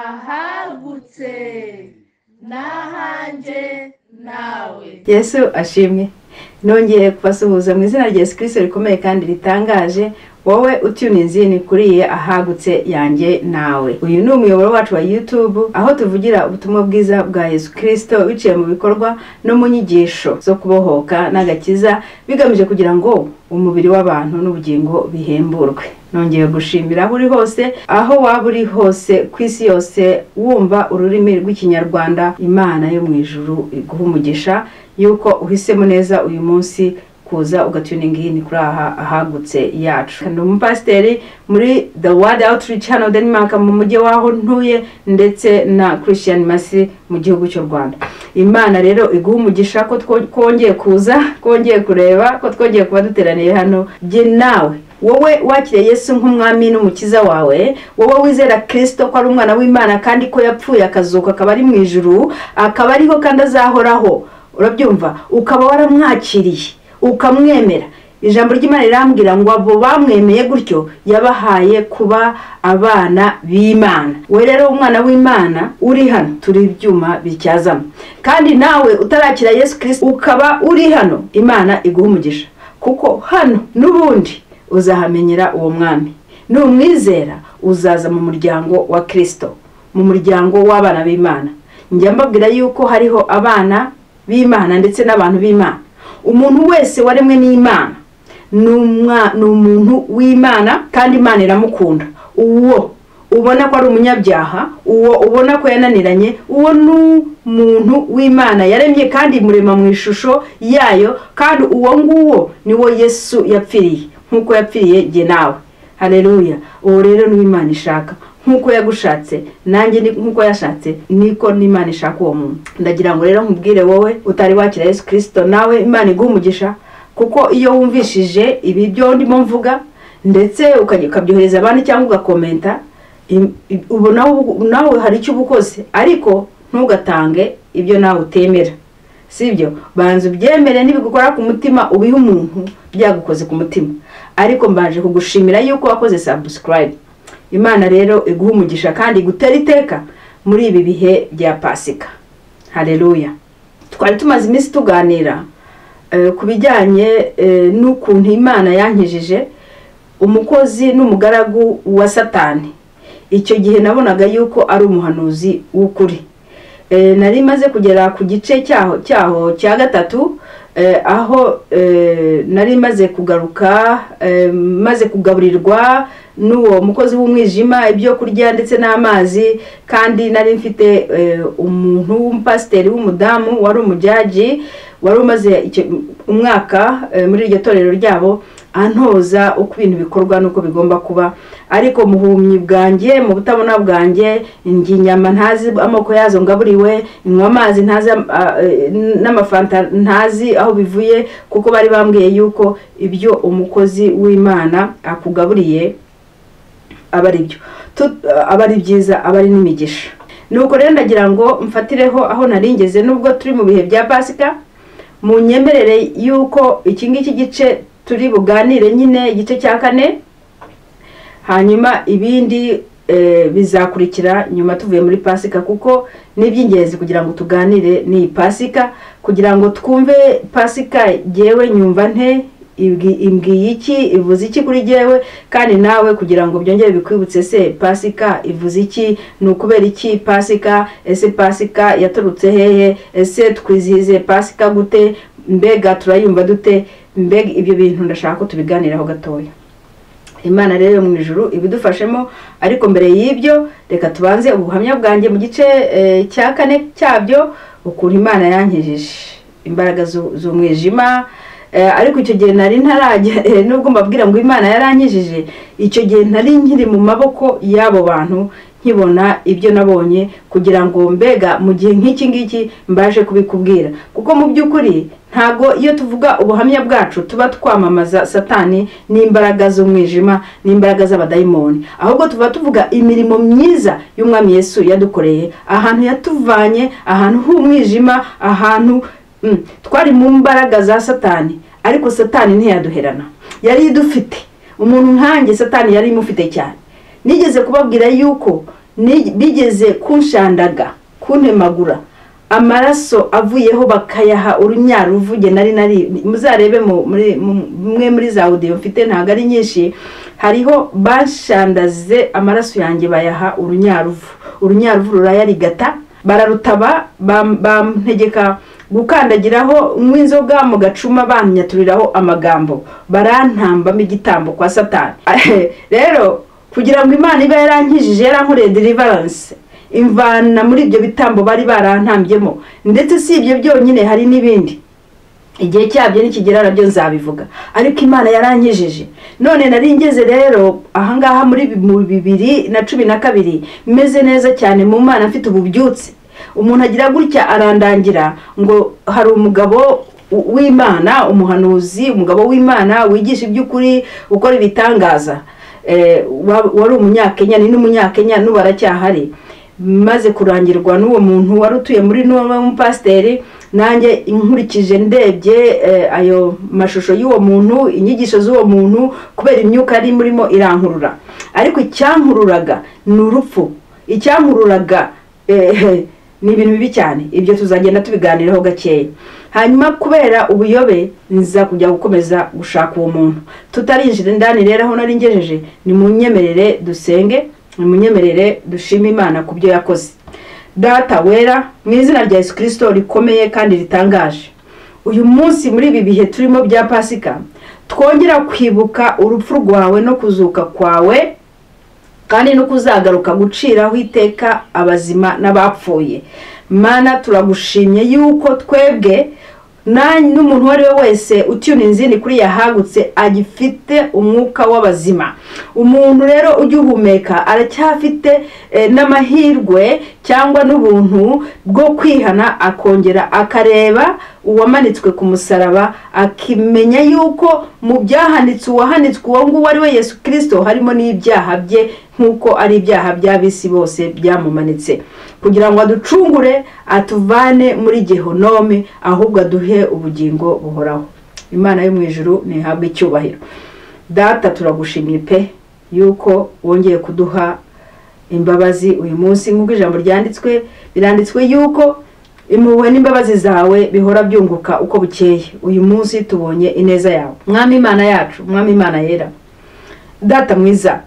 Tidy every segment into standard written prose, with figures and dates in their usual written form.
ahagutse n'ahanje nawe. Yesu ashimwe. Nongeye kubasuhuza mu izina rya Yesu Kristo rikomeye kandi ritangaje. Wowe utuninzi ni kuriye ahagutse yanjye nawe. Uyu ni umuyoboro wacu wa YouTube aho tuvugira ubutumwa bwiza bwa Yesu Kristo biciye mu bikorwa no mu nyigisho zo kubohoka n'agakiza bigamije kugira ngo umubiri w'abantu n'ubugingo bihemburwe. Nongeye gushimira aho uri hose, aho waba uri hose kwisi yose wumva ururimi rw'ikinyarwanda. Imana yo mu ijuru iguha umugisha yuko uhisemo neza uyu munsi kuza ugatuninga iyi kuri ahagutse yacu. Kandi umupasiteri muri The Word Outreach hano Denmark mu mujyi waho ntuye ndetse na Christian Masi mu gihugu cy'u Rwanda. Imana rero iguha umugisha ko twongeye kuza, kongeye kureba, ko twongeye kuba duteraniye hano. Je nawe wowe wakire Yesu nk'umwami n'umukiza wawe, wowe wizera Kristo ko ari umwana w'Imana kandi ko yapfuye akazuka akaba ari mu ijuru, akaba ariho kandi azahoraho. Urabyumva? Ukaba waramwakiriye ukamwemera. Ijambo ry'Imana rirambwira ngo abo bamwemeye gutyo yabahaye kuba abana b'Imana. We rero umwana w'Imana uri hano turi ibyuma bicyazamo. Kandi nawe utarakira Yesu Kristo ukaba uri hano, Imana iguha umugisha kuko hano n'ubundi uzahamenyera uwo mwami. Numwizera uzaza mu muryango wa Kristo, mu muryango w'abana b'Imana. Njya mbabwira yuko hariho abana b'Imana ndetse n'abantu b'Imana. Umuntu wese waremwe n'Imana ni umuntu w'Imana kandi Imana iramukunda. Uwo ubona ko ari umunyabyaha, uwo ubona ko yananiranye, uwo n'umuntu w'Imana yaremye kandi murema mu ishusho yayo, kandi uwo nguwo niwo Yesu yapfiriye nkuko yapfiriye je nawe. Haleluya. Uwo rero ni Imana ishaka nkuko yagushatse, nanjye nkuko yashatse niko n'Imana ishaka uwo muntu. Ndagira ngo rero nkubwire wowe utari wakira Yesu Kristo, nawe Imana iguha umugisha kuko iyo wumvishije ibi byo ndimo mvuga ndetse ukabyohereza abandi cyangwa ugakomenta, ubona nawe hari icyo ubukoze, ariko ntugatange ibyo nawe utemera. Sibyo? Banza ubyemere nibigukora ku mutima ubihe umuntu byagukoze ku mutima. Ariko mbanje kugushimira yuko wakoze subscribe. Imana rero iguha umugisha kandi igutera iteka muri ibi bihe bya Pasika. Haleluya. Twari tumaze iminsi tuganira ku bijyanye n'ukuntu Imana yankijije umukozi n'umugaragu wa Satani. Icyo gihe nabonaga yuko ari umuhanuzi w'ukuri. Nari maze kugera ku gice cyaho cya gatatu, aho nari maze kugaruka, maze kugaburirwa n'uwo mukozi w'umwijima ibyo kurya ndetse n'amazi, kandi nari mfite umuntu w'umupasiteri w'umudamu wari umujaji wari umaze umwaka muri iryo torero ryabo antoza uko ibintu bikorwa nuko bigomba kuba. Ariko muhumyi bwanjye, mu butabona bwanjye, inyama ntazi amoko yazo ngaburiwe, inywa amazi ntazi n'amafanta ntazi aho bivuye, kuko bari bambwiye yuko ibyo umukozi w'Imana akugaburiye abari byo, abari byiza, abari n'imigisha. Nuko rero ndagira ngo mfatireho aho naringeze, nubwo turi mu bihe bya Pasika, mu nyemerere yuko iki ngiki gice turi buganire nyine igice cya 4, hanyuma ibindi bizakurikira nyuma tuvuye muri Pasika, kuko niby'ingenzi kugira ngo tuganire ni Pasika, kugira ngo twumve Pasika jewe nyumva nte, imbwiye iki, ivuze iki kuri jewe, kandi nawe kugira ngo byongere bikwibutse se Pasika ivuze iki, n'ukubera iki Pasika, ese Pasika yaturutse hehe, ese twizihize Pasika gute, mbega turayumva dute. Mbega ibyo bintu ndashaka ko tubiganiraho gatoya. Imana rero mu ijuru ibidufashemo. Ariko mbere y'ibyo reka tubanze ubuhamya bwanjye mu gice cya 4 cyabyo, ukuntu Imana yankijije imbaraga z'umwijima. Ariko icyo gihe nari ntarajya, nubwo mbabwira ngo Imana yarankijije, icyo gihe nari nkiri mu maboko y'abo bantu nkibona ibyo nabonye, kugira ngo mbega mu gihe nk'iki ngiki mbaje kubikubwira. Kuko mu by'ukuri ntago iyo tuvuga ubuhamya bwacu tuba twamamaza Satani n'imbaraga z'umwijima n'imbaraga z'abadayimoni, ahubwo tuba tuvuga imirimo myiza y'umwami Yesu yadukoreye, ahantu yatuvanye, ahantu h'umwijima, ahantu twari mu mbaraga za Satani, ariko Satani ntiyaduherana, yari idufite. Umuntu nkanjye Satani yari imufite cyane. Nigeze kubabwira yuko bigeze kunshandaga kuntemagura amaraso avuyeho bakayaha urunyaruvuge nari muzarebe muri za audio mfite ntago ari nyinshi hariho bashandaze amaraso yanjye bayaha urunyaruvu rurayarigata bararutaba bantegeka gukandagiraho nk'inzoga mu gacuma banyaturiraho amagambo barantambamo igitambo kwa Satani. Rero kugira ngo Imana ibe yarankijije yarankoreye deliverance imvana muri ibyo bitambo bari barantambyemo, ndetse si ibyo byonyine hari n'ibindi igihe cyabyo nikigera nabyo nzabivuga, ariko Imana yarankijije. None nari ngeze rero ahangaha muri 2012 meze neza cyane mu Mana, mfite ububyutse. Umuntu agira gutya arandangira ngo hari umugabo w'Imana, umuhanuzi, umugabo w'Imana wigisha iby'ukuri ukora ibitangaza, wari umunyakenya, ni n'umunyakenya n'ubaracyahari. Maze kurangirwa n'uwo muntu wari utuye muri n'umupasiteri, nanjye inkurikije ndebye ayo mashusho y'uwo muntu, inyigisho z'uwo muntu, kubera imyuka ari murimo irankurura. Ariko icyankururaga ni urupfu, icyankururaga ni ibintu bibi cyane. Ibyo tuzagenda tubiganiraho gakeya. Hanyuma kubera ubuyobe nza kujya gukomeza gushaka uwo muntu, tutarinjira ndani rero aho nari ngejeje. Ni munyemerere dusenge, ni munyemerere dushime Imana kubyo yakoze. Data wera, mu izina rya Yesu Kristo rikomeye kandi ritangaje, uyu munsi muri ibi bihe turimo bya Pasika twongera kwibuka urupfu rwawe no kuzuka kwawe, kandi no kuzagaruka guciraho iteka abazima n'abapfuye. Mana turagushimye yuko twebwe n'umuntu wari wese utiyuna inzini kuri yahagutse agifite umwuka w'abazima. Umuntu rero ugihumeka aracyafite n'amahirwe cyangwa n'ubuntu bwo kwihana, akongera akareba uwamanitswe ku musaraba, akimenya yuko mu byahanitswe uwahanitswe uwo nguwo ari we Yesu Kristo harimo n'ibyaha bye, nkuko ari ibyaha by'abisi bose byamumanitse, kugira ngo aducungure atuvane muri Gehonome, ahubwo aduhe ubugingo buhoraho. Imana yo mu ijuru nihabwe icyubahiro. Data turagushimiye pe yuko wongeye kuduha imbabazi uyu munsi, nk'uko ijambo biranditswe yuko impuhwe n'imbabazi zawe bihora byunguka uko bukeye. Uyu munsi tubonye ineza yawe, Mwami Imana yacu, Mwami Imana yera. Data mwiza,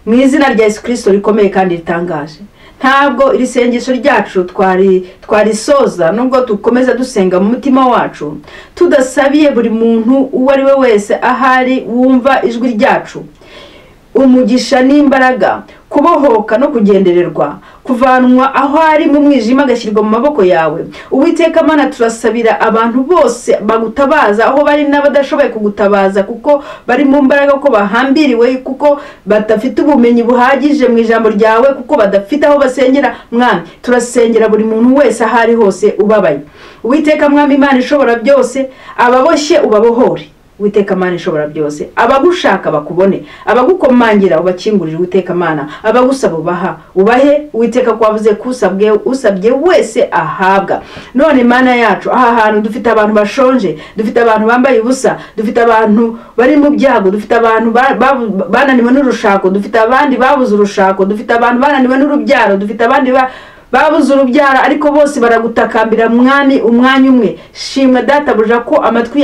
mu izina rya Yesu Kristo rikomeye kandi ritangaje, ntabwo iri sengesho ryacu twarisoza nubwo tukomeza dusenga mu mutima wacu tudasabiye buri muntu uwo ari we wese ahari wumva ijwi ryacu umugisha n'imbaraga, kubohoka no kugendererwa, kuvanwa aho ari mu mwijima agashyirwa mu maboko yawe. Uwiteka Mana, turasabira abantu bose bagutabaza aho bari n'abadashoboye kugutabaza kuko bari mu mbaraga, kuko bahambiriwe, kuko badafite ubumenyi buhagije mu ijambo ryawe, kuko badafite aho basengera. Mwami turasengera buri muntu wese ahari hose ubabaye. Uwiteka Mwami Imana ishobora byose, ababoshye ubabohore. Uwiteka Mana ishobora byose, abagushaka bakubone, abagukomangira ubakingurire. Uwiteka Mana, abagusaba ubahe. Uwiteka kwavuze usabye wese ahabwa. None Mana yacu, aha hantu dufite abantu bashonje, dufite abantu bambaye ubusa, dufite abantu bari mu byago, dufite abantu bananiwe n'urushako, dufite abandi babuze urushako, dufite abantu bananiwe n'urubyaro, dufite abandi babuze urubyara, ariko bose baragutakambira Mwami umwanya umwe. Shimwa Data buja ko amatwi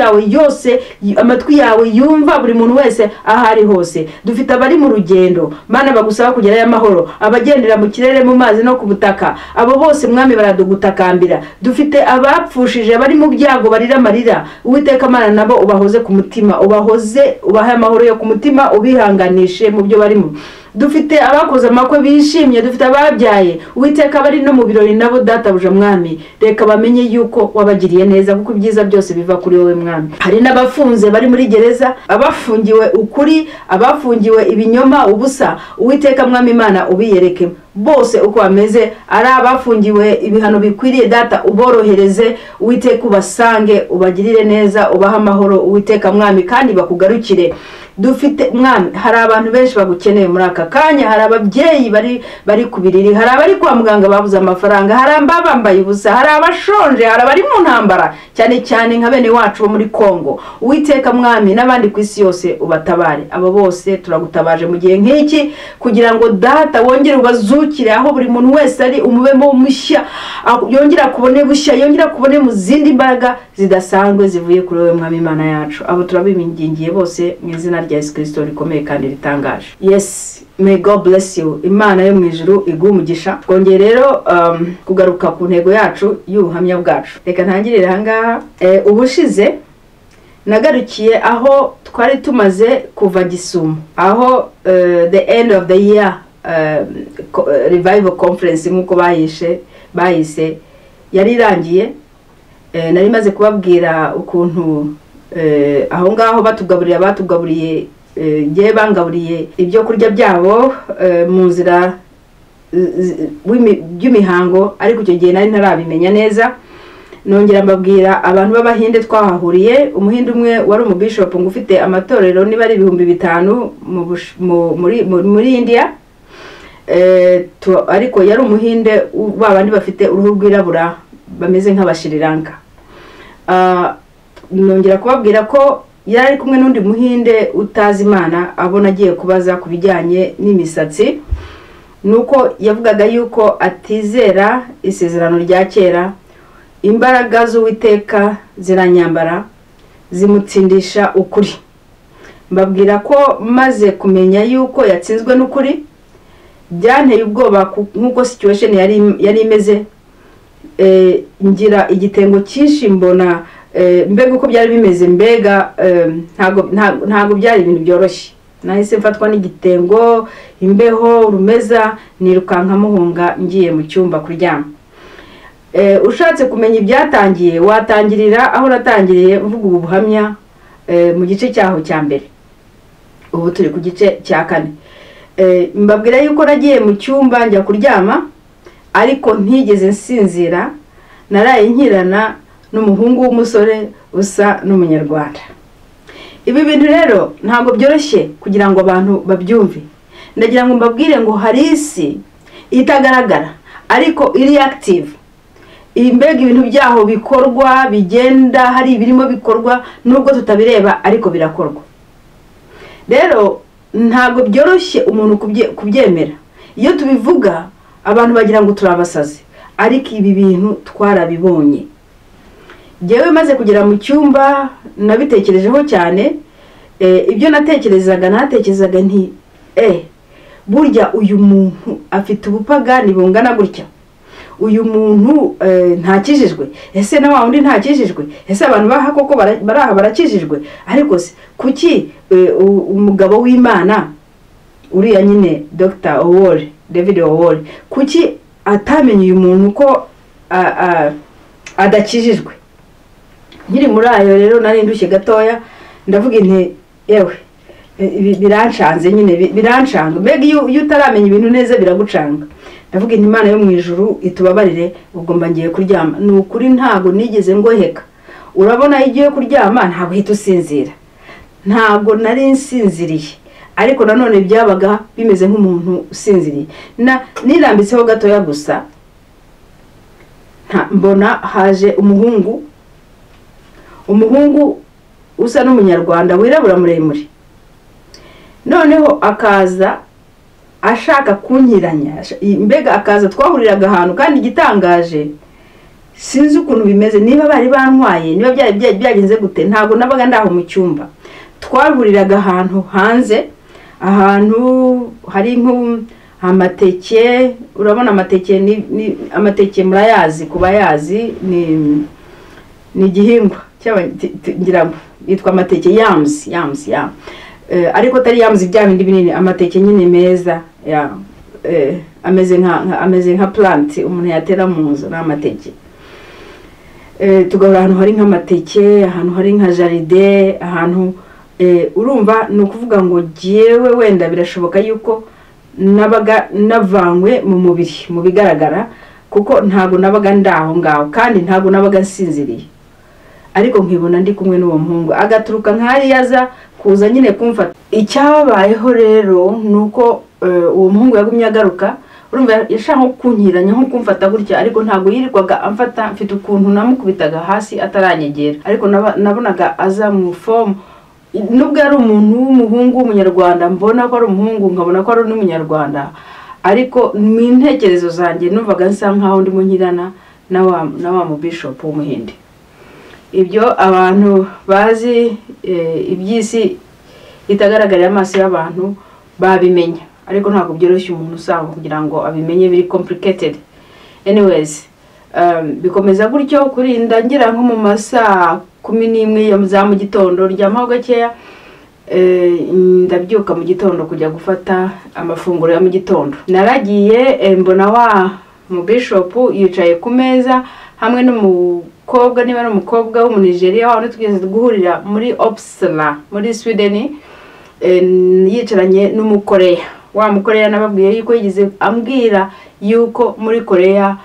yawe yumva buri muntu wese ahari hose. Dufite abari mu rugendo Mana bagusaba kugerayo amahoro, abagendera mu kirere, mu mazi no ku butaka, abo bose Mwami baradugutakambira. Dufite abapfushije bari mu byago barira amarira. Uwiteka Mana nabo ubahoze ku mutima, ubahe amahoro yo ku mutima, ubihanganishe mu byo barimo. Dufite abakoze amakwe bishimye, dufite ababyaye. Uwiteka bari no mu birori nabo Data buja Mwami, reka bamenye yuko wabagiriye neza, kuko ibyiza byose biva kuri wowe Mwami. Hari n'abafunze bari muri gereza, abafungiwe ukuri, abafungiwe ibinyoma, ubusa. Uwiteka Mwami Imana ubiyereke bose uko bameze, ari abafungiwe ibihano bikwiriye Data uborohereze. Uwiteka ubasange, ubagirire neza, ubaha amahoro Uwiteka Mwami, kandi bakugarukire. dufite mwami hari abantu benshi bagukeneye muri aka kanya, hari ababyeyi bari kubiriri, hari abari kwa muganga babuze amafaranga, hari abambaye ubusa, hari abashonje, hari abari mu ntambara cyane cyane nka bene wacu bo muri Kongo. Uwiteka mwami n'abandi ku isi yose ubatabare. Abo bose turagutabaje mu gihe nk'iki kugira ngo data wongere ubazukire aho buri muntu wese ari, umubemo mushya, yongera kubone bushya, yongera kubone mu zindi mbaraga zidasanzwe zivuye kuri wowe mwami Imana yacu. Abo turabibingingiye bose mu izina rya Yesu Kristo rikomeye kandi ritangaje. Yes, may God bless you. Imana yo mu ijuru iguhe umugisha. Twongeye rero kugaruka ku ntego yacu y'ubuhamya bwacu. Reka ntangirire ahangaha. Ubushize nagarukiye aho twari tumaze kuva Gisumu, aho the end of the year revival conference nkuko bahise yari irangiye. Nari maze kubabwira ukuntu aho ngaho batugaburiye ngiye bangaburiye ibyo kurya byabo mu nzira by'imihango, ariko icyo gihe nari ntarabimenya neza. Nongera mbabwira abantu b'Abahinde twahahuriye, umuhinde umwe wari umubishop ngo ufite amatorero niba ari 5,000 muri India, ariko yari umuhinde babandi bafite uruhu rwirabura bameze nk'abashiriranka. Nongera kubabwira ko yari kumwe n'undi muhinde utazi Imana, abona agiye kubaza kubijyanye n'imisatsi, nuko yavugaga yuko atizera isezerano rya kera, imbaraga z'Uwiteka ziranyambara zimutsindisha ukuri. Mbabwira ko maze kumenya yuko yatsinzwe n'ukuri, byanteye ubwoba nkuko situation yari imeze. Ngira igitengo cyinshi mbona mbega uko byari bimeze, mbega ntago byari ibintu byoroshye. Nahise mfatwa n'igitengo, imbeho, urumeza, nirukanka muhunga ngiye mu cyumba kuryama. Ushatse kumenya ibyatangiye watangirira aho natangiriye mvuga ubu buhamya mu gice cyaho cya mbere. Ubu turi ku gice cya 4. Mbabwira yuko nagiye mu cyumba njya kuryama, ariko ntigeze nsinzira, naraye nkirana n'umuhungu w'umusore usa n'Umunyarwanda. Ibi bintu rero ntabwo byoroshye kugira ngo abantu babyumve. Ndagira ngo mbabwire ngo hari isi itagaragara ariko iri active. Imbega ibintu byaho bikorwa, bigenda, hari ibirimo bikorwa nubwo tutabireba ariko birakorwa. Rero ntabwo byoroshye umuntu kubyemera. Iyo tubivuga abantu bagira ngo turabasaze, ariko ibi bintu twarabibonye. Jewe maze kugera mu cyumba nabitekerejeho cyane. Ibyo natekerezaga nti burya uyu muntu afite ubupagani bungana gutya. Uyu muntu ntakijijwe, ese na wa undi ntakijijwe, ese abantu baha koko baraha barakijijwe. Ariko se kuki umugabo w'Imana uriya nyine Dr. Owori, David Owori, kuki atamenye uyu muntu ko adakijijwe? Nkiri muri ayo rero nari ndushye gatoya, ndavuga nti yewe biranshanze nyine, biranshanga. Mbega iyo utaramenya ibintu neza biragucanga. Ndavuga nti Imana yo mu ijuru itubabarire, ubwo mba ngiye kuryama. Ni ukuri ntago nigeze ngoheka. Urabona igiye kuryama ntago hita usinzira. Ntago nari nsinziriye, ariko nanone byabaga bimeze nk'umuntu usinziriye. Nirambitseho gatoya gusa, mbona haje umuhungu usa n'Umunyarwanda wirabura muremure. Noneho akaza ashaka kunyiranya, mbega akaza twahuriraga ahantu, kandi igitangaje sinzi ukuntu bimeze, niba bari bantwaye, niba byagenze gute, ntago nabaga ndaho mu cyumba. Twahuriraga ahantu hanze, ahantu hari amateke. Urabona amateke ni amateke murayazi, kubayazi ni igihingwa ngira ngo yitwa amateke yams. Ariko tari yams bya bindi binini, amateke nyine meza, ameze nka plant umuntu yatera mu nzu n'amateke. Tugahura ahantu hari nk'amateke, ahantu hari nka jaride, ahantu urumva ni ukuvuga ngo jewe wenda birashoboka yuko nabaga navanywe mu mubiri mu bigaragara, kuko ntago nabaga ndaho ngaho, kandi ntago nabaga nsinziriye. Ariko nkibona ndi kumwe n'uwo muhungu agaturuka nk'ari yaza kuza nyine kumfata. Icyabayeho rero nuko uwo muhungu yagumye agaruka, urumva yashaka kunkiranya nko kumfata gutya, ariko ntago yirirwaga amfata, mfite ukuntu namukubitaga hasi ataranyegera, ariko nabonaga aza mu form nubwo ari umuntu w'umuhungu w'umunyarwanda, mbona ko ari umuhungu nkabona ko ari n'umunyarwanda, ariko mu ntekerezo zanjye numvaga nsa nkaho ndimo nkirana na wa mu bishop w'Umuhinde. Ibyo abantu bazi ibyisi itagaragarira amaso y'abantu babimenya, ariko ntabwo byoroshye umuntu usanga kugira ngo abimenye, biri complicated. Anyways, bikomeza gutyo kurinda ngira nko mu masaa 11 za mu gitondo, ryamaho gakeya, ndabyuka mu gitondo kujya gufata amafunguro ya mu gitondo. Naragiye mbona wa mu bishop yicaye ku meza hamwe n'umukobwa, niba ari umukobwa w'Umunigeria wano tugeze guhurira muri Uppsala muri Sweden, yicaranye n'umukoreya. Wa mukoreya nababwiye yuko yigize ambwira yuko muri Korea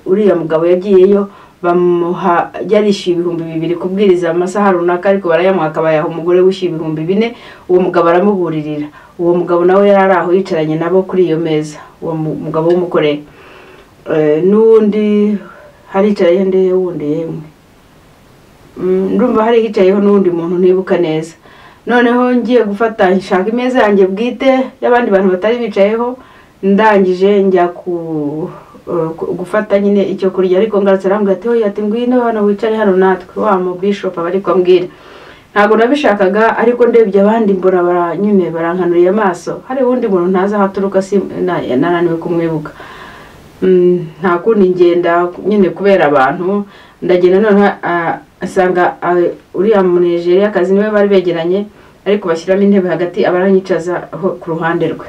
uriya mugabo yagiyeyo bamuha yarishyuye 2,000 kubwiriza amasaha runaka, ariko barayamwaka bayaha umugore wishyuye 4,000. Uwo mugabo aramuburirira. Uwo mugabo nawe yari aho yicaranye nabo kuri iyo meza, uwo mugabo w'umukoreya. N'undi haricaye nde wundi yemwe, ndumva hari hicayeho n'undi muntu nibuka neza. Noneho ngiye gufata nshaka imeza yanjye bwite y'abandi bantu batari bicayeho, ndangije njya gufata nyine icyo kurya, ariko ngarutse arambwira ati hoya ati ngwino hano wicare hano natwe. Wa mu bishop abari kwambwira ntago nabishakaga, ariko ndebye abandi mbona nyine barankanuriye amaso. Hari wundi muntu ntaza haturuka, nananiwe kumwibuka. Nta kundi ngenda nyine kubera abantu, ndagenda none asanga uriya mu Nigeria kazi niwe bari begeranye, ariko bashyiramo intebe hagati abaranyicaza ku ruhande rwe.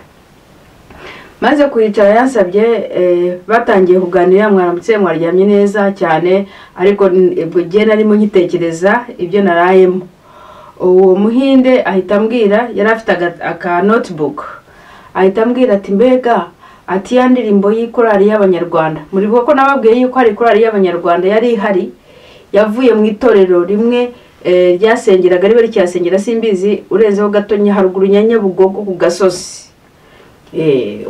Maze kwicara yansabye, batangiye kuganira, mwaramutse mwaryamye neza cyane, ariko bugena arimo nkitekereza ibyo narayemo. Uwo Muhinde ahita ambwira, yari afite aka notebook, ahita ambwira ati mbega ati ya ndirimbo y'ikorari y'Abanyarwanda, muri bwo ko nababwiye yuko hari korari y'Abanyarwanda yari ihari, yavuye mu itorero rimwe ryasengeraga ribe ryasengera simbizi urezeho gatonya haruguru Nyabugogo ku gasozi.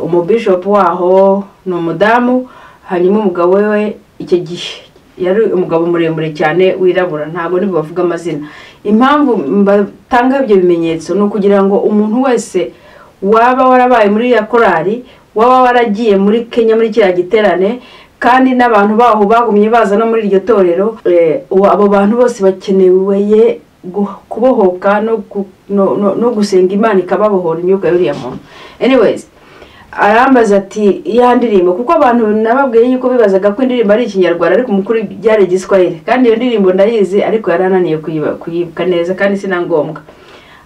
Umubishop waho no mudamu, hanyuma umugabo we icyo gihe yari umugabo muremure cyane wirabura, ntago nibo bavuga amazina. Impamvu mbatanga ibyo bimenyetso no kugira ngo umuntu wese waba warabaye muri ya korari, waba waragiye muri Kenya muri kiriya giterane, kandi n'abantu baho bagumye baza no muri iryo torero, abo bantu bose bakeneye kubohoka no gusenga Imana ikababohora imyuka y'uriya muntu. Anyways, arambaza ati ya ndirimbo, kuko abantu nababwiye yuko bibazaga ko indirimbo ari Ikinyarwanda ariko mukuri byari Igiswahili, kandi iyo ndirimbo ndayizi ariko yarananiye kuyibuka neza kandi sinangombwa.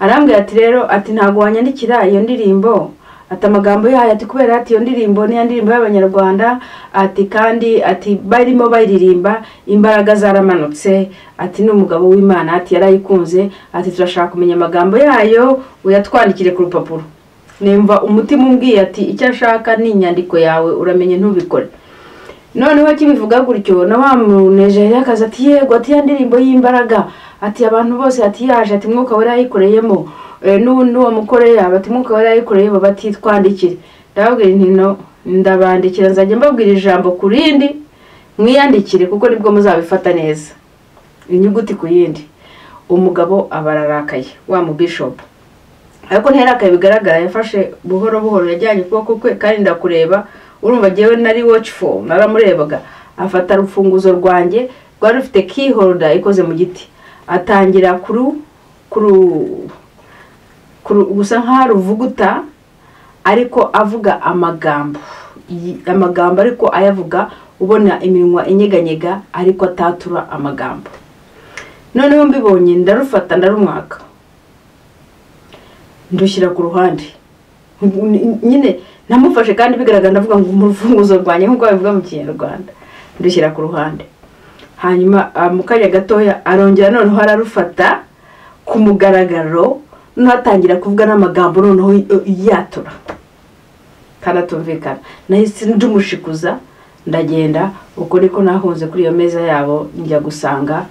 Arambwira ati rero ati ntago wanyandikira iyo ndirimbo, ati amagambo yayo ati kubera ati iyo ndirimbo ni ya ndirimbo y'Abanyarwanda, ati kandi ati barimo bayiririmba imbaraga zaramanutse, ati n'umugabo w'Imana ati yarayikunze, ati turashaka kumenya amagambo yayo uyatwandikire ku rupapuro. Nemva umutima umbwiye ati icyo ashaka ni inyandiko yawe uramenye ntubikore. Noneho kibivuga gutyo na wa mu Nigeria kaza ati yego ati ya ndirimbo y'imbaraga, ati abantu bose ati yaje ati mwuka wera yayikoreyemo, n'uwo mukoreya bati mwuka wera yayikoreye bati twandikire. Ndababwira nti no, ndabandikira nzajya mbabwira ijambo kurindi mwiyandikire kuko nibwo muzabifata neza inyuguti ku yindi. Umugabo abararakaye wa mu bishop, ariko nterakaye bigaragara, yafashe buhoro buhoro yajyanye kuboko kwe, kandi ndakureba urumva jewe nari watchful naramurebaga. Afata rufunguzo rwanjye rwari rufite key holder ikoze mu giti, atangira gusa nk'aruvuguta, ariko avuga amagambo ariko ayavuga ubona iminwa inyeganyega, ariko atatura amagambo. Noneho mbibonye ndarufata ndarumwaka, ndushyira ku ruhande nyine namufashe, kandi bigaragara ndavuga ngo mu rufunguzo rwanjye nk'uko babivuga mu Kinyarwanda, ndushyira ku ruhande. Hanyuma mu kanya gatoya arongera noneho ararufata ku mugaragaro, natangira kuvuga n'amagambo noneho yatura kanatumvikana. Nahise ndumushikuza ndagenda, uko niko nahunze kuri iyo meza yabo, njya gusanga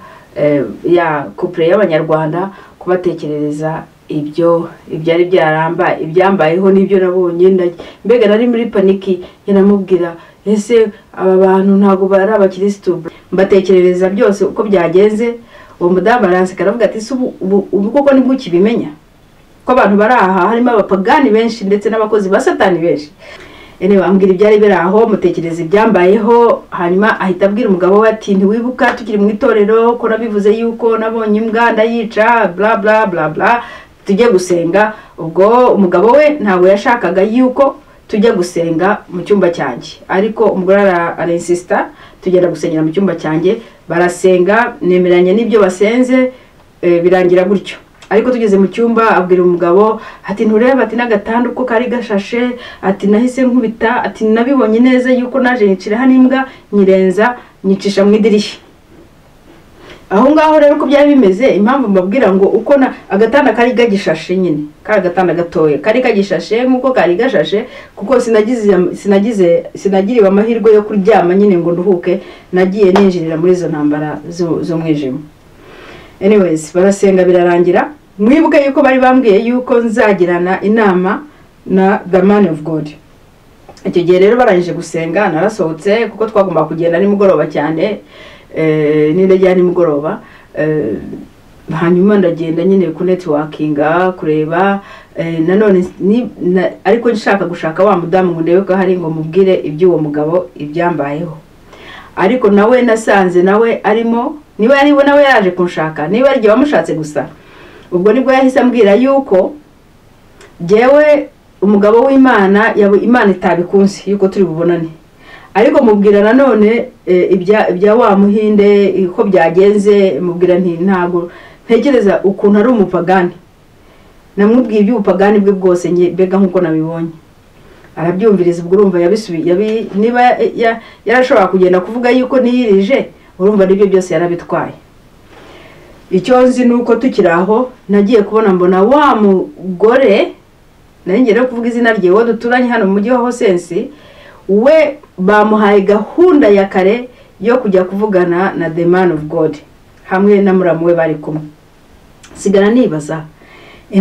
ya couple y'Abanyarwanda, kubatekerereza ibyo ari byaramba ibyambayeho n'ibyo nabonye. Mbega nari muri paniki, yanamubwira ese aba bantu ntago bari abakristo, mbatekerereza byose uko byagenze. Uwo mudamu aranseka aravuga ati ubu koko nibwo ukibimenya ko abantu bari aha harimo abapagani benshi ndetse n'abakozi ba Satani benshi. Ambwira ibyari biraho, mutekereza ibyambayeho. Hanyuma ahita abwira umugabo we ati ntiwibuka tukiri mu itorero ko nabivuze yuko nabonye imbwa ndayica bla bla bla bla, tujye gusenga. Ubwo umugabo we ntabwo yashakaga yuko tujya gusenga mu cyumba cyanjye, ariko umugore arinsista tugenda gusengera mu cyumba cyanjye. Barasenga, nemeranye n'ibyo basenze, birangira gutyo. Ariko tugeze mu cyumba abwira umugabo ati ntureba ati n'agatandu ko kari gashashe, ati nahise nkubita, ati nabibonye neza yuko naje nicira hano imbwa nyirenza nyicisha mu idirishya. Aho ngaho rero ko byari bimeze, impamvu mbabwira ngo uko agatanda kari gagishashe nyine, kari agatanda gatoye kari kagishashe nkuko kari gashashe, kuko sinagiriwe amahirwe yo kuryama nyine ngo nduhuke, nagiye ninjirira muri izo ntambara zo mwijima. Anyways, barasenga birarangira. Mwibuke yuko bari bambwiye yuko nzagirana inama na the man of God. Icyo gihe rero barangije gusenga, narasohotse kuko twagomba kugenda nimugoroba cyane, n'indege nimugoroba. Hanyuma ndagenda nyine ku networkinga kureba, nanone ariko nshaka gushaka wa mudamu ngo ndebe ko hari ngo mubwire iby'uwo mugabo ibyambayeho. Ariko nawe nasanze nawe arimo, niba ariwe nawe yaje kunshaka, niba ari bamushatse gusa. Ubwo nibwo yahise ambwira yuko jewe umugabo w'Imana Imana itabikunze yuko turi bubonane. Ariko mubwira nanone ibya wa Muhinde ko byagenze, mubwira nti ntago ntekereza ukuntu ari umupagani. Namubwiye iby'ubupagani bwe bwose mbega nkuko nabibonye. Arabyumviriza. Ubwo urumva yabisubiye, niba yarashobora kugenda kuvuga yuko niyirije, urumva nibyo byose yarabitwaye. Icyo nzi nuko tukiraho nagiye kubona mbona wa mugore, nari ngere kuvuga izina rye, wo duturanye hano mu mujyi wa Hosensi, we bamuhaye gahunda ya kare yo kujya kuvugana na the man of God hamwe na muramu we bari kumwe. Sigara nibaza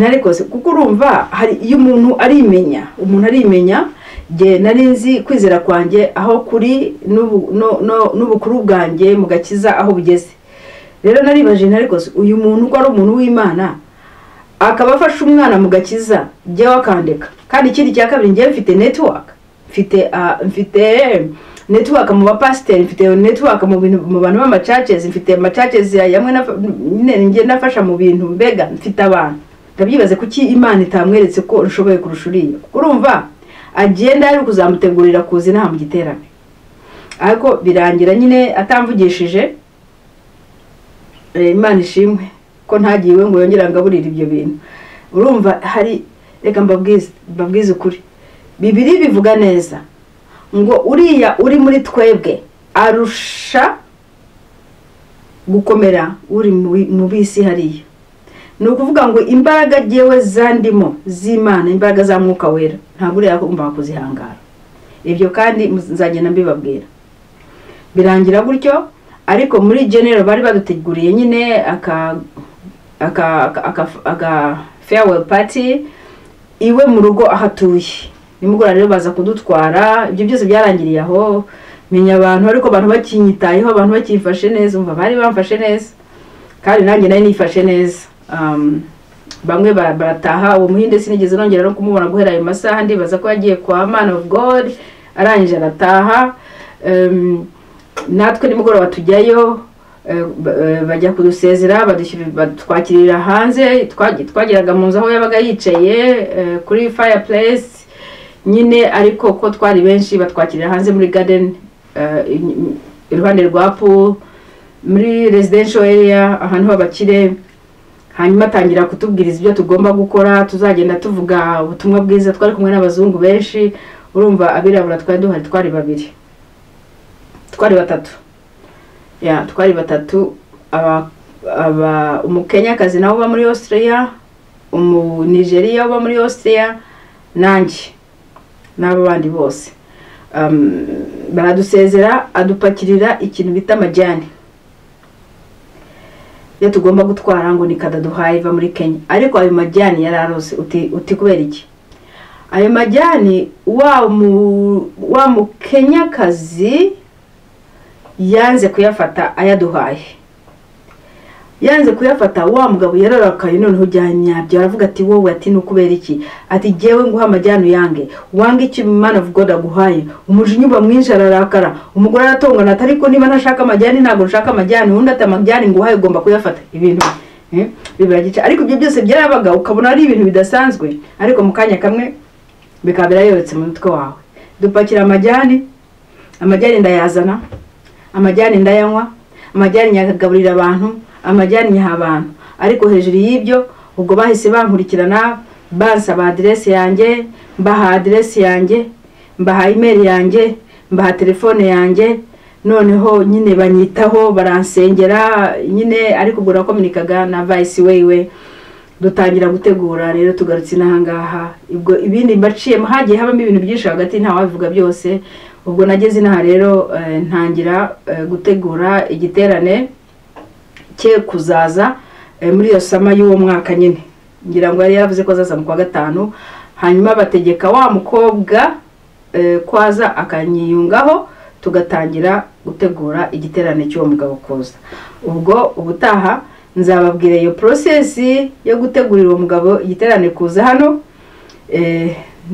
ariko kuko urumva hari iyo umuntu arimenya, je nari nzi kwizera kwanjye aho kuri n'ubukuru bwanjye mu gakiza aho bugeze. Rero naribaje ariko uyu muntu ko ari umuntu w'Imana akaba afasha umwana mu gakiza, je wakandeka. Kandi ikindi cya kabiri, ngiye mfite network mu bapasiteri, mfite network mu bantu b'amachurches, mfite amachurches yamwe ngiye nafasha mu bintu, mbega mfite abantu. Ndabyibaze kuki Imana itamweretse ko rushoboye kurushuriye. Urumva agenda ari kuzamutegurira kuza inaha mu giterane, ariko birangira nyine atamvugishije. Imana ishimwe ko ntagiwe ngo yongera ngaburira ibyo bintu. Urumva hari, reka mbabwize ukuri, Bibiri bivuga neza ngo uriya uri muri twebwe arusha gukomera uri mu bisi hariya. Ni ukuvuga ngo imbaraga jewe zandimo z'Imana, imbaraga za Mwuka Wera, ntabwo uriya agomba kuzihangara. Ibyo kandi nzagenda mbibabwira. Birangira gutyo, ariko muri general bari baduteguriye nyine aka farewell party iwe mu rugo ahatuye. Nimugora rero baza kudutwara, ibyo byose byarangiriye aho. Menya abantu, ariko abantu bakinyitayeho, abantu bakifashe neza, umva bari bamfashe neza, kandi nanjye nari nifashe neza. Bamwe barataha. Uwo Muhinde sinigeze nongera no kumubona guhera ayo masaha, ndibaza ko yagiye kwa man of God, arangije arataha. Natwe nimugoroba tujyayo, bajya kudusezera, batwakirira hanze. Twagiraga mu nzu aho yabaga yicaye kuri fireplace nyine, ariko ko twari benshi batwakirira hanze muri garden, iruhande rwa pool, muri residential area, ahantu h'abakire. Hanyuma atangira kutubwiriza ibyo tugomba gukora, tuzagenda tuvuga ubutumwa bwiza. Twari kumwe n'abazungu benshi, urumva abirabura twari duhari, twari babiri, twari batatu. Twari batatu. Umukenyakazi nawe uba muri Australia, Nigeria uba muri Australia, nanjye n'abo bandi bose. Baradusezera, adupakirira ikintu bita amajyane. yo tugomba gutwara ngo ni kadaduhaye iva muri Kenya. Ariko ayo majyani yararose uti kubera iki? Ayo majyani wa mu Kenya kazi yanze kuyafata ayaduhaye. Yanze kuyafata wa mugabo yararakaye noneho jyanyabye aravuga ati wowe ati nukubera iki? Ati jewe nguha amajyani yange. Wange iki man of God aguhaye. Umujinyuba mwinshi ararakara. Umugore aratongana ati ariko niba ntashaka amajyani ntago nshaka amajyani undi ati amajyani nguhaye ugomba kuyafata. Ibintu bibiragica. Ariko ibyo byose byarabaga ukabona ari ibintu bidasanzwe. Ariko mu kanya kamwe bikabira yoretse mu mutwe wawe. Dupakira amajyani ndayazana. Amajyani ndayanywa. Amajyani nyagaburira abantu. Amajyani nyaha abantu. Ariko hejuru y'ibyo ubwo bahise bankurikirana bansaba adresse yanjye, mbaha adresse yanjye, mbaha email yanjye, mbaha telefone yanjye, noneho nyine banyitaho baransengera nyine. Ariko ubwo nakominikaga na vice wewe dutangira gutegura. Rero tugarutse nahangaha ubwo ibindi mbaciye hagiye habamo ibintu byinshi hagati nta wabivuga byose. Ubwo nageze naha rero ntangira gutegura igiterane cye kuzaza muri yo sama y'uwo mwaka nyine. Ngira ngo yari yaravuze ko azaza mu kwa gatanu. Hanyuma bategeka wa mukobwa kwaza akanyiyungaho tugatangira gutegura igiterane cy'uwo mugabo kuza. Ubwo ubutaha nzababwira iyo process yo gutegurira uwo mugabo igiterane kuza hano,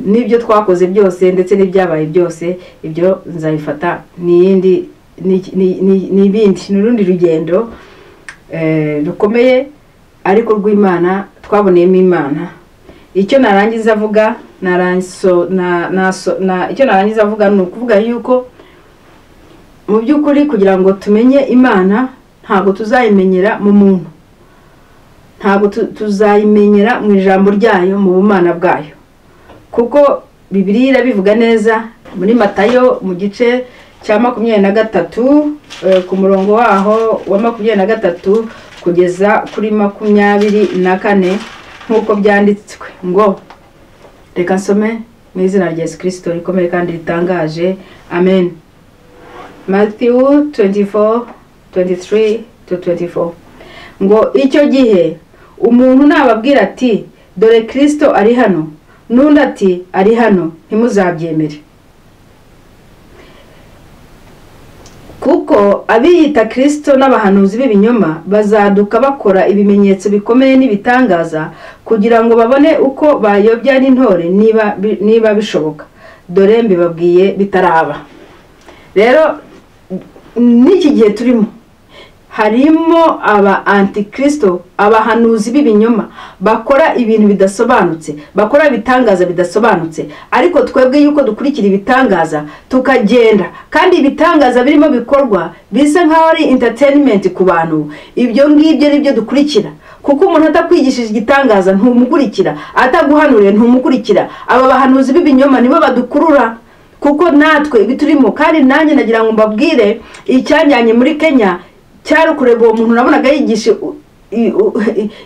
nibyo twakoze byose ndetse n'ibyabaye byose. Ibyo nzabifata n'ibindi n'urundi rugendo rukomeye ariko rw'Imana twaboneyemo Imana. Icyo narangiza avuga icyo narangiza avuga ni ukuvuga yuko mu by'ukuri kugira ngo tumenye Imana ntago tuzayimenyera mu muntu, ntago tuzayimenyera mu ijambo ryayo mu bumana bwayo, kuko Bibiliya irabivuga neza muri Matayo mu gice cya 23 ku murongo waho wa 23 kugeza kuri 24 nkuko byanditswe ngo, reka nsome mu izina rya Yesu Kristo rikomeye kandi ritangaje. Amen. Matayo24:23-24 ngo icyo gihe umuntu nababwira ati dore Kristo ari hano, nundi ati ari hano, ntimuzabyemere. Kuko abiyita Kristo n'abahanuzi b'ibinyoma bazaduka bakora ibimenyetso bikomeye n'ibitangaza kugira ngo babone uko bayobya n'intore niba bishoboka. Dore mbibabwiye bitaraba. Rero n'iki gihe turimo harimo aba antikristo, abahanuzi b'ibinyoma bakora ibintu bidasobanutse, bakora bitangaza bidasobanutse. Ariko twebwe yuko dukurikira ibitangaza tukagenda, kandi ibitangaza birimo bikorwa bisa nkaho ari entertainment ku bantu, ibyo ngibyo nibyo dukurikira. Kuko umuntu atakwigishije igitangaza ntumukurikira, ataguhanuriye ntumukurikira. Aba bahanuzi b'ibinyoma nibo badukurura, kuko natwe biturimo. Kandi nanjye nagira ngo mbabwire icyanyanye muri Kenya cyari kureba uwo muntu nabonaga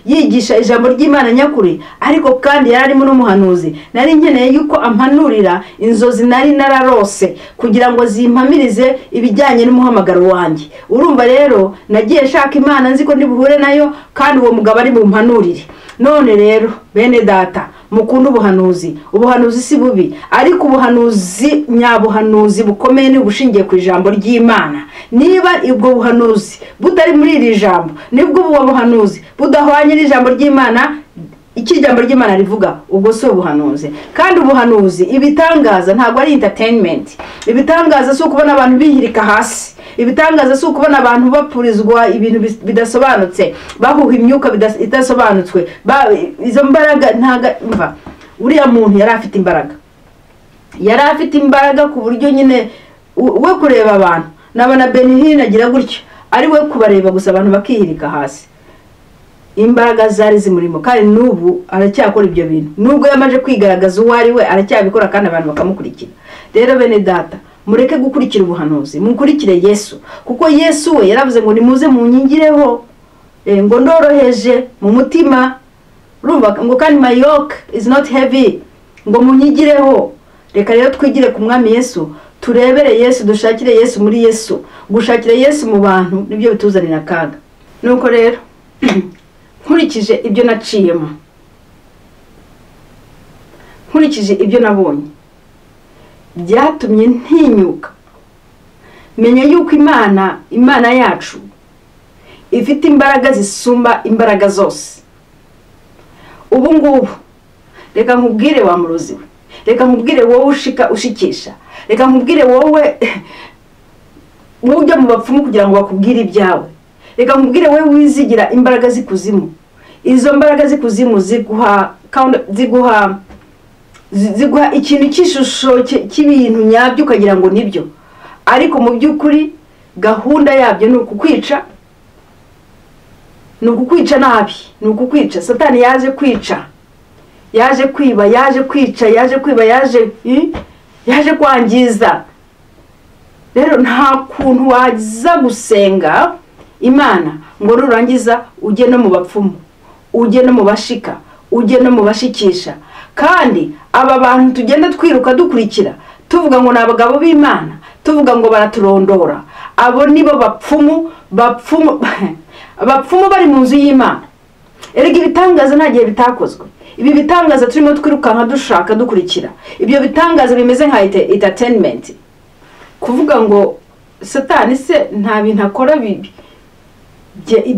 yigisha ijambo ry'Imana nyakuri, ariko kandi yararimo n'umuhanuzi. Nari nkeneye yuko ampanurira inzozi nari nararose kugira ngo zimpamirize ibijyanye n'umuhamagaro wanjye. Urumva rero nagiye shaka Imana nzi ko ndi buhure nayo, kandi uwo mugabo ari bumpanurire. None rero bene data mukunda ubuhanuzi. Ubuhanuzi si bubi, ariko ubuhanuzi nyabuhanuzi bukomeye ni bushingiye ku ijambo ry'Imana. Niba ubwo buhanuzi butari muri iri jambo, nibwo ubu buhanuzi budahwanye n'ijambo ry'Imana, iki ijambo ry'Imana rivuga, ubwo so buhanuzi. Kandi ubuhanuzi, ibitangaza ntabwo ari entertainment. Ibitangaza si ukubona abantu bihirika hasi. Ibitangaza si ukubona abantu bapurizwa ibintu bidasobanutse, bahuha imyuka idasobanutswe. Izo mbaraga mva uriya muntu yari afite imbaraga. Yari afite imbaraga ku buryo nyine we kureba abantu nabana Benihini agira gutyo, ari we kubareba gusa abantu bakihirika hasi. Imbaraga zari zimurimo, kandi n'ubu aracyakora ibyo bintu. Nubwo yamaje kwigaragaza uwo ari we, aracyabikora kandi abantu bakamukurikira. Rero bene data mureke gukurikira ubuhanuzi, mukurikire Yesu, kuko Yesu we yaravuze ngo nimuze munyingireho, ngo ndoroheje mu mutima. Urumva ngo kandi my yoke is not heavy, ngo munyigireho. Reka rero twigire ku mwami Yesu, turebere Yesu, dushakire Yesu muri Yesu. Gushakira Yesu mu bantu nibyo bituzanira akaga. Nuko rero nkurikije ibyo naciyemo, nkurikije ibyo nabonye, byatumye ntinyuka menya yuko imana yacu ifite imbaraga zisumba imbaraga zose. Ubu ngubu reka nkubwire wa murozi we, reka nkubwire wowe ushikisha, reka nkubwire wowe ujya mu bapfumu kugira ngo bakubwire ibyawe, reka nkubwire wowe wizigira imbaraga zikuzimu. Izo mbaraga zikuzimu ziguha ikintu cy'ishusho cy'ibintu nyabyo ukagira ngo nibyo, ariko mu by'ukuri gahunda yabyo ni ukukwica, ni ukukwica nabi, ni ukukwica. Satani yaje kwica, yaje kwiba, yaje kwica, yaje kwiba, yaje kwangiza. Rero nta kuntu waza gusenga Imana ngo nurangiza ujye no mu bapfumu, ujye no mu bashika, ujye no mu bashikisha. Kandi aba bantu tugenda twiruka dukurikira tuvuga ngo nabagabo b'Imana, tuvuga ngo baraturondora, abo nibo bapfumu bari mu nzu y'Imana. Erega ibitangaza nta gihe bitakozwe. Ibi bitangaza turimo twirukanka dushaka dukurikira, ibyo bitangaza bimeze nka entertainment. Kuvuga ngo Satani se nta bintu akora bibi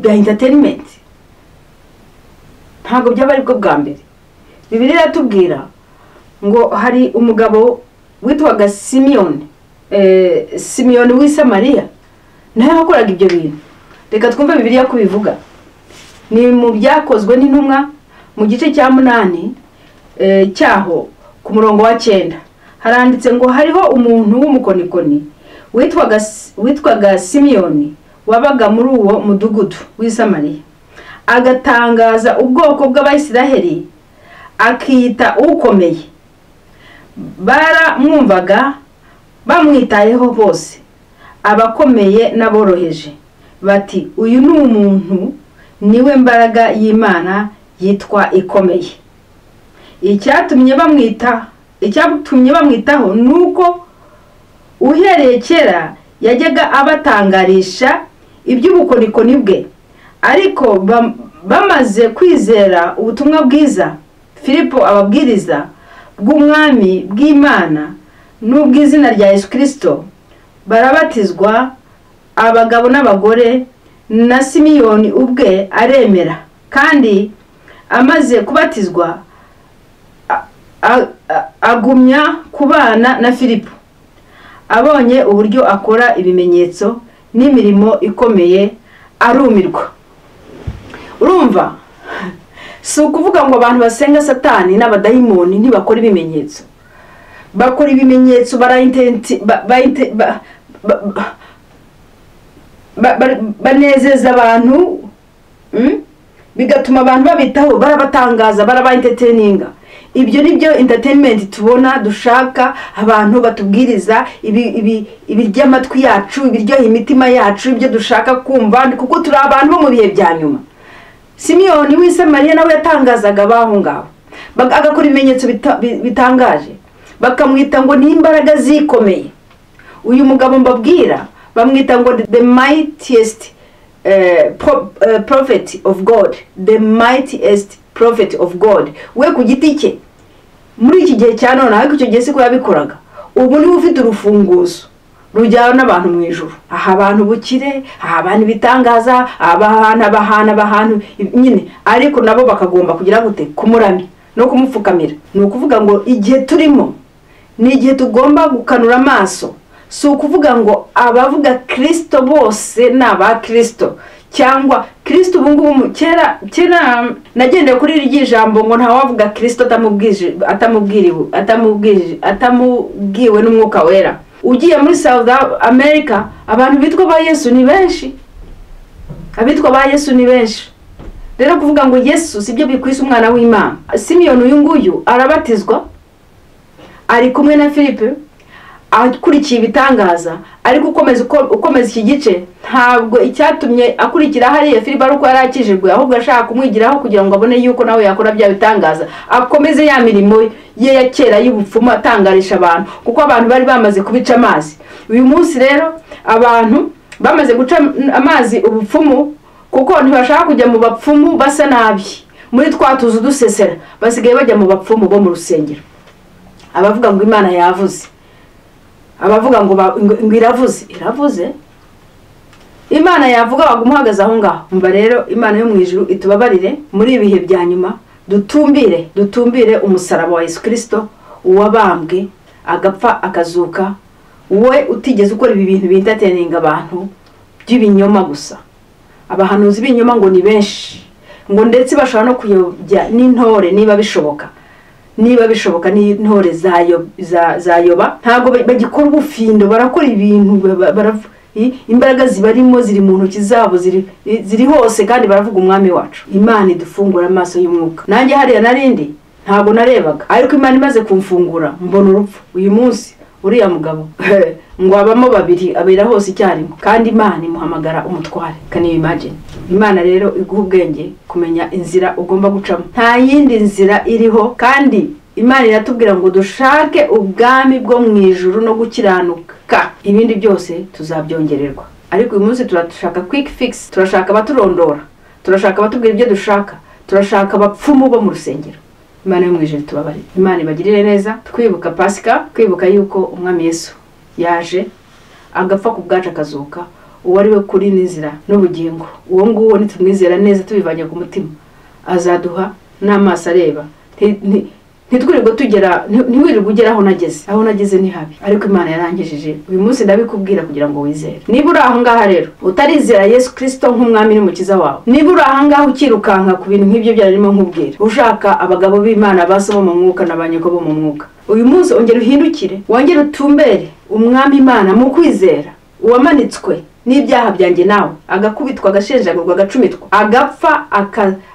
bya entertainment, ntabwo byaba ari bwo bwa mbere. Bibiliya iratubwira ngo hari umugabo witwaga Simiyoni w'i Samariya, nawe wakoraga ibyo bintu. Reka twumve Bibiliya ko bivuga. Ni mu byakozwe n'intumwa mu gice cya 8 cyaho ku murongo wa 9 haranditse ngo hariho umuntu w'umukonikoni witwaga Simiyoni wabaga muri uwo mudugudu w'i Samariya, agatangaza ubwoko bw'Abayisiraheli, akiyita ukomeye. Baramwumvaga bamwitayeho bose, abakomeye n'aboroheje, bati uyu ni umuntu, niwe mbaraga y'Imana yitwa ikomeye. Icyatumye bamwitaho nuko uhereye kera yajyaga abatangarisha iby'ubukonikoni bwe. Ariko bamaze kwizera ubutumwa bwiza Filipo ababwiriza bw'umwami bw'Imana n'ubw'izina rya Yesu Kristo, barabatizwa, abagabo n'abagore, na Simiyoni ubwe aremera. Kandi amaze kubatizwa agumya kubana na Filipo. Abonye uburyo akora ibimenyetso n'imirimo ikomeye, arumirwa. Urumva, si ukuvuga ngo abantu basenga Satani n'abadayimoni ntibakora ibimenyetso. Bakora ibimenyetso, banezeza abantu, bigatuma abantu babitaho, barabatangaza, barabaentertaininga. Ibyo nibyo entertainment tubona dushaka, abantu batubwiriza ibirya amatwi yacu, ibiryo imitima yacu, ibyo dushaka kumva, kuko turi abantu bo mu bihe bya nyuma. Simiyoni w'i Samariya nawe yatangazaga abaho ngaho, agakora ibimenyetso bitangaje, bakamwita ngo ni imbaraga zikomeye. Uyu mugabo mbabwira bamwita ngo the mightiest prophet of God, the mightiest prophet of God. We ku giti cye muri iki gihe cya none, ariko icyo gihe siko yabikoraga. Ubu ni ufite urufunguzo rujyana n'abantu mu ijuru, aha abantu bukire, aha abantu bitangaza, abantu nyine, ariko nabo bakagomba kugira gute kumuramya no kumupfukamira. Ni ukuvuga ngo igihe turimo ni igihe tugomba gukanura amaso. Si ukuvuga ngo abavuga Kristo bose n'aba Kristo, cyangwa Kristo ubu ngubu kera nagendeye kuri iri jambo ngo nta wavuga Kristo atamubwiwe n'umwuka wera. Ugiye muri South America abantu bitwa ba Yesu ni benshi, abitwa ba Yesu ni benshi. Rero kuvuga ngo Yesu sibyo bikwisa umwana w'Imana. Simiyoni uyu nguyu arabatizwa, ari kumwe na Filipo, akurikiye ibitangaza, ariko ukomeza iki gice ntabwo icyatumye akurikira hariya Filipo ari uko yarakijijwe, ahubwo ashaka kumwigiraho kugira ngo abone yuko nawe yakora bya bitangaza, akomeze ya mirimo ye ya kera y'ubupfumu atangarisha abantu, kuko abantu bari bamaze kubica amazi. Uyu munsi rero abantu bamaze guca amazi ubupfumu kuko ntibashaka kujya mu bapfumu basa nabi muri twatuzu dusesera, basigaye bajya mu bapfumu bo mu rusengero. Abavuga ngo Imana yavuze, abavuga ngo iravuze Imana yavuga bagumuhagaze aho ngaho. Umva rero Imana yo mu ijuru itubabarire muri ibihe bya nyuma, dutumbire umusaraba wa Yesu Kristo uwabambwe agapfa akazuka, we utigeze ukora ibi bintu bintateninga abantu by'ibinyoma gusa. Abahanuzi b'inyoma ngo ni benshi, ngo ndetse bashobora no kuyobya n'intore niba bishoboka n'intore zayoba. Ntago bagikora ubufindo, barakora ibintu imbaraga zibarimo ziri mu ntoki zabo, ziri hose kandi baravuga umwami wacu. Imana idufungura amaso y'umwuka. Nanjye hariya narindi ntago narebaga, ariko Imana imaze kumfungura mbona urupfu. Uyu munsi uriya mugabo ngo abamo babiri abera hose icyarimwe, kandi Imana imuhamagara umutware. Can you imagine? Imana rero iguha ubwenge kumenya inzira ugomba gucamo, nta yindi nzira iriho. Kandi Imana iratubwira ngo dushake ubwami bwo mu ijuru no gukiranuka, ibindi byose tuzabyongererwa. Ariko uyu munsi turashaka quick fix, turashaka abaturondora, turashaka abatubwira ibyo dushaka, turashaka abapfumu bo mu rusengero. Imana yo mu ijuru tubabarire, Imana ibagirire neza. Twibuka Pasika, twibuka yuko umwami Yesu yaje agapfa ku bwacu akazuka, uwo ari we kuri n'inzira n'ubugingo. Uwo nguwo nitumwizera neza tubivanye ku mutima, azaduha n'amaso areba. Ntitwirirwe tugera, ntiwirirwe ugera aho nageze ni habi, ariko Imana yarangishije. Uyu munsi ndabikubwira kugira ngo wizere. Niba uri aho ngaha rero utarizera Yesu Kristo nk'umwami n'umukiza wawe, niba uri aho ngaha ukirukanka ku bintu nk'ibyo byarimo nkubwira, ushaka abagabo b'Imana baso mu mwuka n'abanyeko bo mu mwuka, uyu munsi ongera uhindukire, wongere utumbere umwami Imana mu kwizera. Uwamanitswe n'ibyaha byanjye nawe, agakubitwa, agashenjagurwa, agacumitwa, agapfa,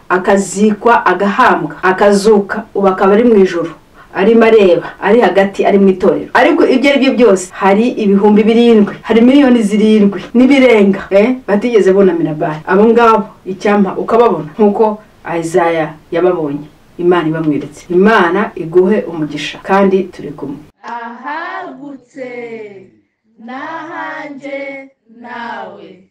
akazikwa, agahambwa, akazuka, ubu akaba ari mu ijuru, arimo areba, ari hagati, ari mu itorero. Ariko ibyo ari byo byose, hari ibihumbi 7, hari miliyoni 7 n'ibirenga batigeze bonamira Bali. Abo ngabo icyampa ukababona nk'uko Isaiah yababonye. Imana ibamwiretse. Imana iguhe umugisha kandi turi kumwe. Ahagutse nahanje nawe.